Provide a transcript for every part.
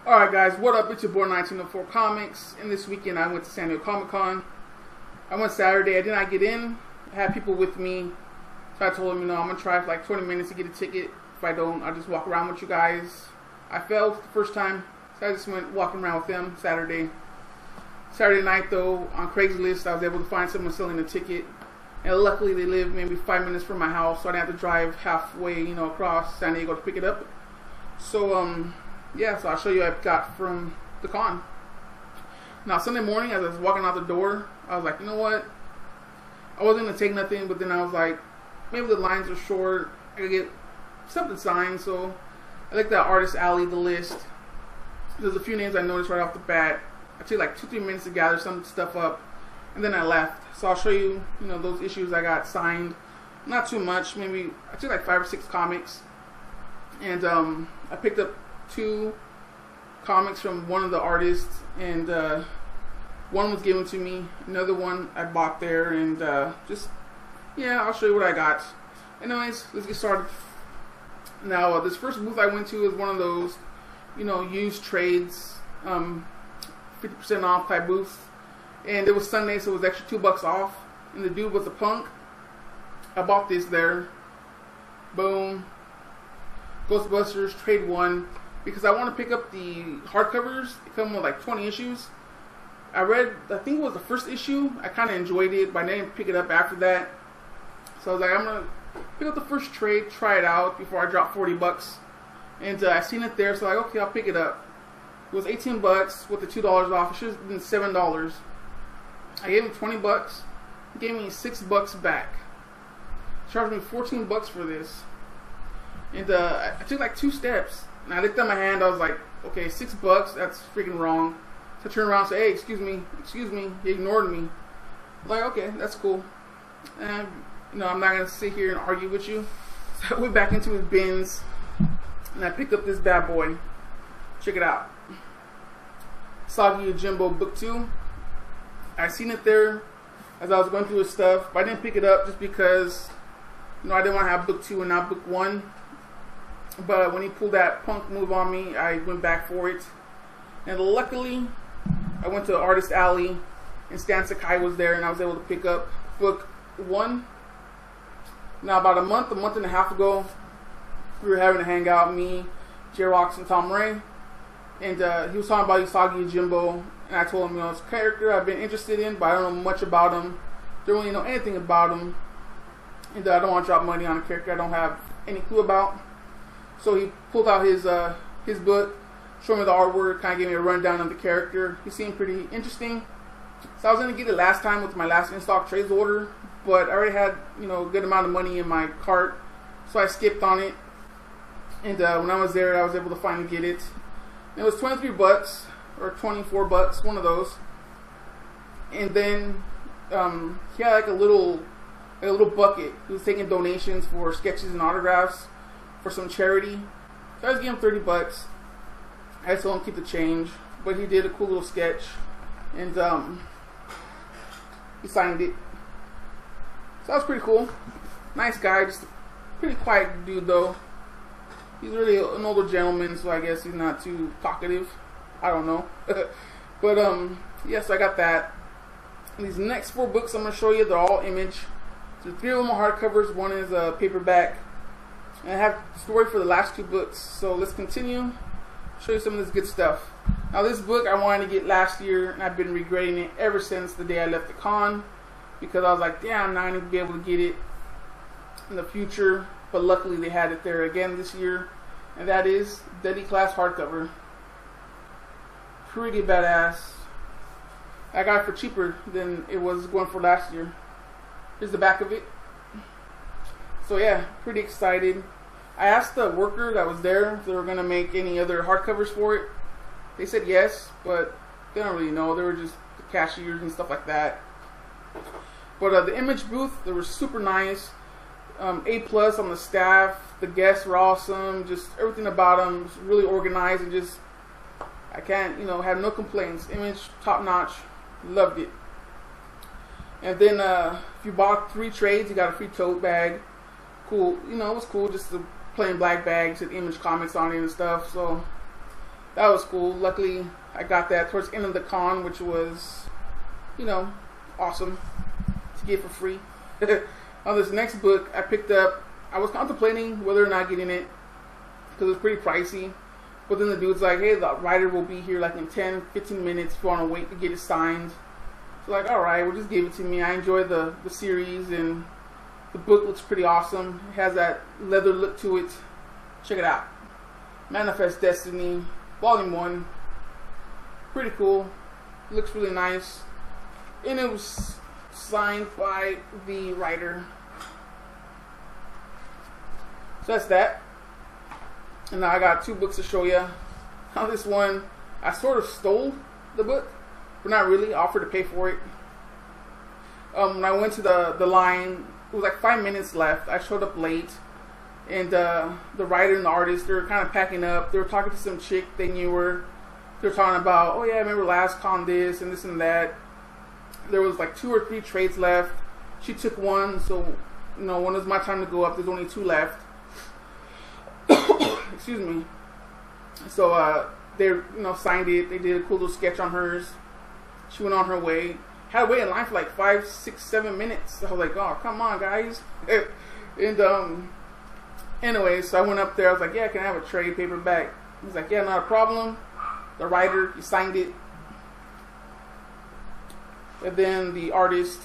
Alright guys, what up? It's your boy 1904 Comics, and this weekend I went to San Diego Comic-Con. I went Saturday. I did not get in. I had people with me, so I told them, I'm going to try for like 20 minutes to get a ticket. If I don't, I'll just walk around with you guys. I failed the first time, so I just went walking around with them Saturday. Saturday night though, on Craigslist, I was able to find someone selling a ticket. And luckily they live maybe 5 minutes from my house, so I didn't have to drive halfway, across San Diego to pick it up. So, yeah, so I'll show you what I got from the con. Now, Sunday morning, as I was walking out the door, I was like, you know what? I wasn't going to take nothing, but then I was like, maybe the lines are short. I could get something signed, so I looked at Artist Alley, the list. There's a few names I noticed right off the bat. I took like 2-3 minutes to gather some stuff up, and then I left. So I'll show you, those issues I got signed. Not too much, maybe, I took like 5 or 6 comics. And I picked up 2 comics from one of the artists, and one was given to me, another one I bought there, and I'll show you what I got. Anyways, let's get started. Now, this first booth I went to is one of those, used trades, 50% off type booths, and it was Sunday, so it was extra $2 off, and the dude was a punk. I bought this there. Boom. Ghostbusters Trade 1, because I want to pick up the hardcovers. They come with like 20 issues. I think it was the first issue. I kind of enjoyed it, but I didn't pick it up after that. So I was like, I'm going to pick up the first trade, try it out before I drop $40. And I seen it there, so like, okay, I'll pick it up. It was $18 with the $2 off. It should have been $7. I gave him $20. He gave me $6 back. Charged me $14 for this. And I took like 2 steps, and I looked at my hand. I was like, okay, $6, that's freaking wrong. So I turned around and said, hey, excuse me. He ignored me. I'm like, okay, that's cool. And I'm not gonna sit here and argue with you. So I went back into his bins, and I picked up this bad boy. Check it out. Soggy Jimbo Book 2. I seen it there as I was going through his stuff, but I didn't pick it up just because I didn't want to have Book 2 and not Book 1. But when he pulled that punk move on me, I went back for it. And luckily, I went to Artist Alley, and Stan Sakai was there, and I was able to pick up Book 1. Now, about a month and a half ago, we were having a hangout, me, J-Rox, and Tom Ray. And he was talking about Usagi Jimbo, and I told him, it's a character I've been interested in, but I don't know much about him. Don't really know anything about him. And I don't want to drop money on a character I don't have any clue about. So he pulled out his book, showed me the artwork, kind of gave me a rundown of the character. He seemed pretty interesting. So I was going to get it last time with my last in-stock trades order, but I already had a good amount of money in my cart, so I skipped on it. And when I was there, I was able to finally get it. And it was $23 or $24, one of those. And then he had like a little bucket. He was taking donations for sketches and autographs for some charity. So I was giving him $30. I told him keep the change, but he did a cool little sketch, and he signed it. So that was pretty cool. Nice guy, just a pretty quiet dude though. He's really an older gentleman, so I guess he's not too talkative. I don't know. But yeah, so I got that. And these next 4 books I'm gonna show you, they're all Image. So 3 of them are hardcovers, 1 is a paperback. And I have the story for the last 2 books, so let's continue. Show you some of this good stuff. Now this book I wanted to get last year, and I've been regretting it ever since the day I left the con, because I was like, damn, I'm not going to be able to get it in the future. But luckily they had it there again this year, and that is Deadly Class hardcover. Pretty badass. I got it for cheaper than it was going for last year. Here's the back of it. So yeah, pretty excited. I asked the worker that was there if they were going to make any other hardcovers for it. They said yes, but they don't really know. They were just the cashiers and stuff like that. But the Image booth, they were super nice. A+ on the staff. The guests were awesome. Just everything about them was really organized, and just I can't, have no complaints. Image top notch. Loved it. And then if you bought 3 trades, you got a free tote bag. Cool, it was cool, just the plain black bags with Image comics on it and stuff. So that was cool. Luckily, I got that towards the end of the con, which was, you know, awesome to get for free. On this next book I picked up, I was contemplating whether or not getting it because it was pretty pricey. But then the dude's like, hey, the writer will be here like in 10-15 minutes if you want to wait to get it signed. So like, alright, well, just give it to me. I enjoy the series, and the book looks pretty awesome. It has that leather look to it. Check it out. Manifest Destiny, Volume 1. Pretty cool. Looks really nice. And it was signed by the writer. So that's that. And now I got 2 books to show you. Now this one, I sort of stole the book, but not really. I offered to pay for it. When I went to the line, it was like 5 minutes left. I showed up late, and the writer and the artist, they were kind of packing up. They were talking to some chick they knew her. They were talking about, oh yeah, I remember last con this and this and that. There was like 2 or 3 trades left. She took one, so you know, when it was my time to go up, there's only 2 left. Excuse me. So they, you know, signed it. They did a cool little sketch on hers. She went on her way. Had to wait in line for like 5, 6, 7 minutes. I was like, oh, come on, guys. And anyway, so I went up there. I was like, yeah, can I have a trade paperback? He's like, yeah, not a problem. The writer, he signed it. And then the artist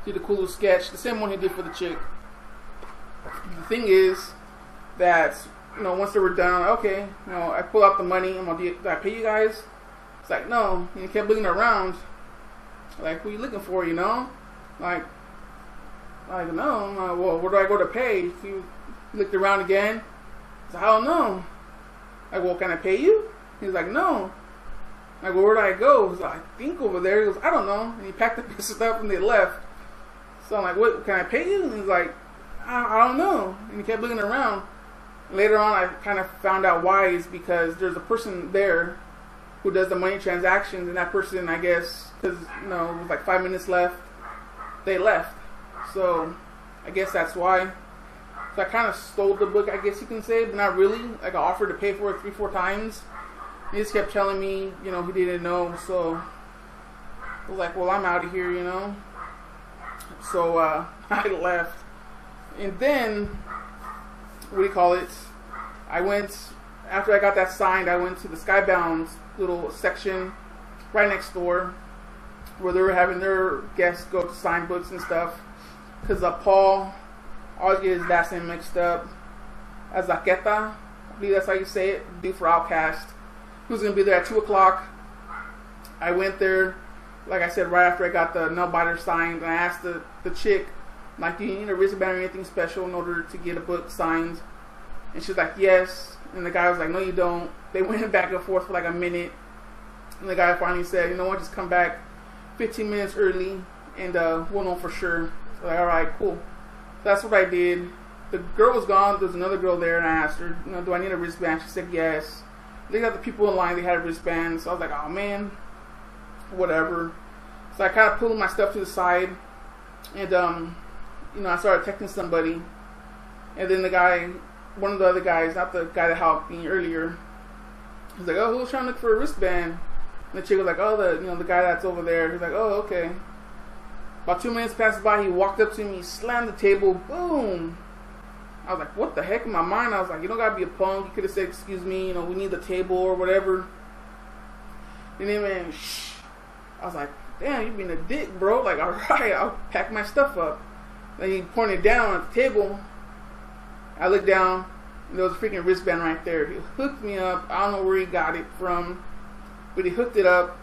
did a cool little sketch, the same one he did for the chick. The thing is that, you know, once they were done, I'm like, okay, you know, I pull out the money. I'm like, did I pay you guys? It's like, no. And he kept looking around. Like, who are you looking for, you know? Like no. I'm like, well, where do I go to pay? He looked around again. He's like, I don't know. Like, well, can I pay you? He's like, no. Like, well, where do I go? He's like, I think over there. He goes, I don't know. And he packed the pieces up and they left. So I'm like, what, can I pay you? And he's like, I don't know. And he kept looking around. Later on, I kind of found out why is because there's a person there who does the money transactions, and that person, I guess, because, you know, it was like 5 minutes left, they left. So I guess that's why. So I kind of stole the book, I guess you can say, but not really. Like, I offered to pay for it 3-4 times. He just kept telling me, you know, he didn't know. So I was like, well, I'm out of here, you know. So I left. And then, what do you call it? I went, after I got that signed, I went to the Skybound little section right next door where they were having their guests go to sign books and stuff. Because Paul, I always get his last name mixed up, Azaqueta, I believe that's how you say it, due for Outcast. He was going to be there at 2 o'clock. I went there, like I said, right after I got the nail biter signed, and I asked the chick, like, do you need a wristband or anything special in order to get a book signed? And she's like, yes. And the guy was like, no, you don't. They went back and forth for like a minute. And the guy finally said, you know what, just come back 15 minutes early and we'll know for sure. So like, alright, cool. So that's what I did. The girl was gone. There was another girl there, and I asked her, you know, do I need a wristband? She said yes. They got the people in line, they had a wristband. So I was like, oh man, whatever. So I kind of pulled my stuff to the side, and you know, I started texting somebody, and then the guy, one of the other guys, not the guy that helped me earlier, he's like, oh, who's trying to look for a wristband? And the chick was like, oh, the guy that's over there. He's like, oh, okay. About 2 minutes passed by, he walked up to me, slammed the table, boom. I was like, what the heck? In my mind, I was like, you don't gotta be a punk. You could have said, excuse me, you know, we need the table or whatever. And then, man, shh. I was like, damn, you being a dick, bro. Like, alright, I'll pack my stuff up. Then he pointed down at the table. I looked down, and there was a freaking wristband right there. He hooked me up. I don't know where he got it from, but he hooked it up.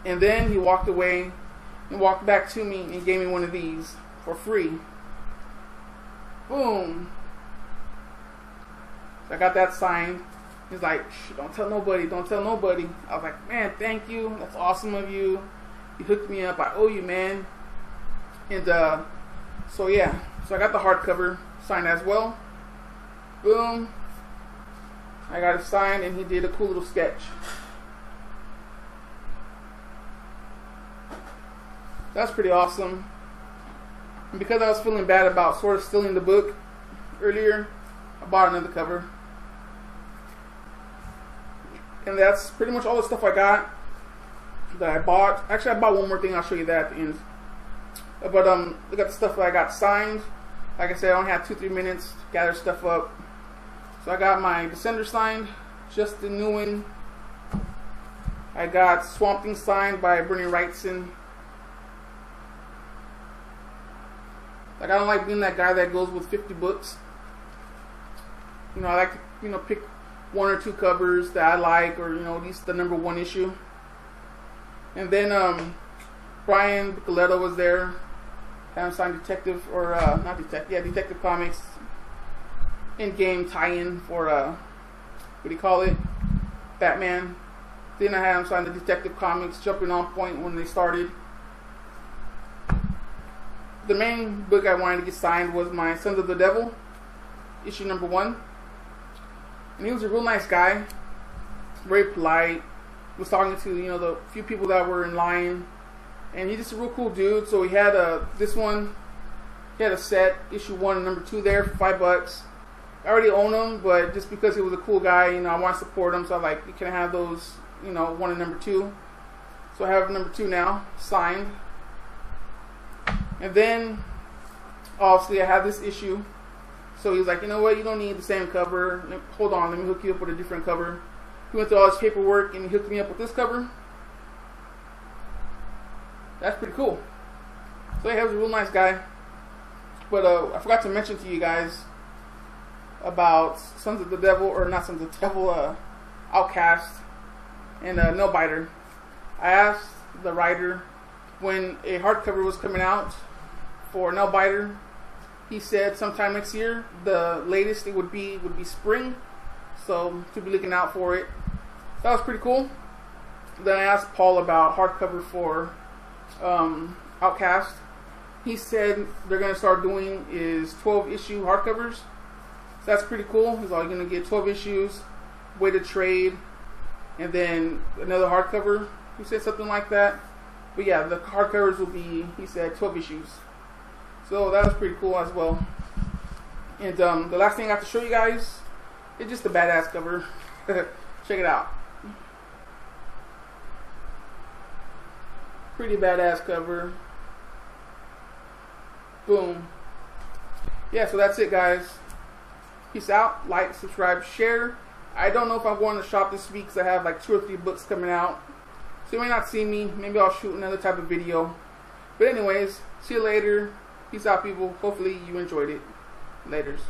And then he walked away and walked back to me and gave me one of these for free. Boom. So I got that signed. He's like, shh, don't tell nobody, don't tell nobody. I was like, man, thank you. That's awesome of you. You hooked me up. I owe you, man. And so yeah. So I got the hardcover signed as well. Boom. I got it signed, and he did a cool little sketch. That's pretty awesome. And because I was feeling bad about sort of stealing the book earlier, I bought another cover. And that's pretty much all the stuff I got that I bought. Actually, I bought one more thing. I'll show you that at the end. But look at the stuff that I got signed. Like I said, I only had 2-3 minutes to gather stuff up. So I got my Descender signed, Justin Nguyen. I got Swamp Thing signed by Bernie Wrightson. Like, I don't like being that guy that goes with 50 books. You know, I like to, you know, pick 1 or 2 covers that I like, or, you know, at least the #1 issue. And then Brian Bicoletto was there. Had him sign Detective, or not Detective, yeah, Detective Comics in-game tie-in for what do you call it? Batman. Then I had him sign the Detective Comics Jumping On Point when they started. The main book I wanted to get signed was my Sons of the Devil, issue #1. And he was a real nice guy, very polite. Was talking to, you know, the few people that were in line, and he's just a real cool dude. So he had this one, he had a set, issue 1 and #2 there for $5. I already own them, but just because he was a cool guy, you know, I want to support him. So I like, you can have those, you know, 1 and #2. So I have #2 now signed. And then obviously I have this issue. So he's like, you know what, you don't need the same cover. Hold on, let me hook you up with a different cover. He went through all his paperwork and he hooked me up with this cover. That's pretty cool. So yeah, he was a real nice guy. But I forgot to mention to you guys about Sons of the Devil, or not Sons of the Devil, Outcast and Nailbiter. I asked the writer when a hardcover was coming out for Nailbiter. He said sometime next year. The latest it would be spring. So to be looking out for it. That was pretty cool. Then I asked Paul about hardcover for Outcast. He said they're gonna start doing is 12-issue hardcovers. So that's pretty cool. He's all, you're gonna get 12 issues, way to trade, and then another hardcover. He said something like that. But yeah, the hardcovers will be, he said, 12 issues. So that was pretty cool as well. And the last thing I have to show you guys, it's just a badass cover. Check it out. Pretty badass cover. Boom. Yeah, so that's it, guys. Peace out. Like, subscribe, share. I don't know if I'm going to shop this week because I have like 2 or 3 books coming out. So you may not see me. Maybe I'll shoot another type of video. But anyways, see you later. Peace out, people. Hopefully you enjoyed it. Laters.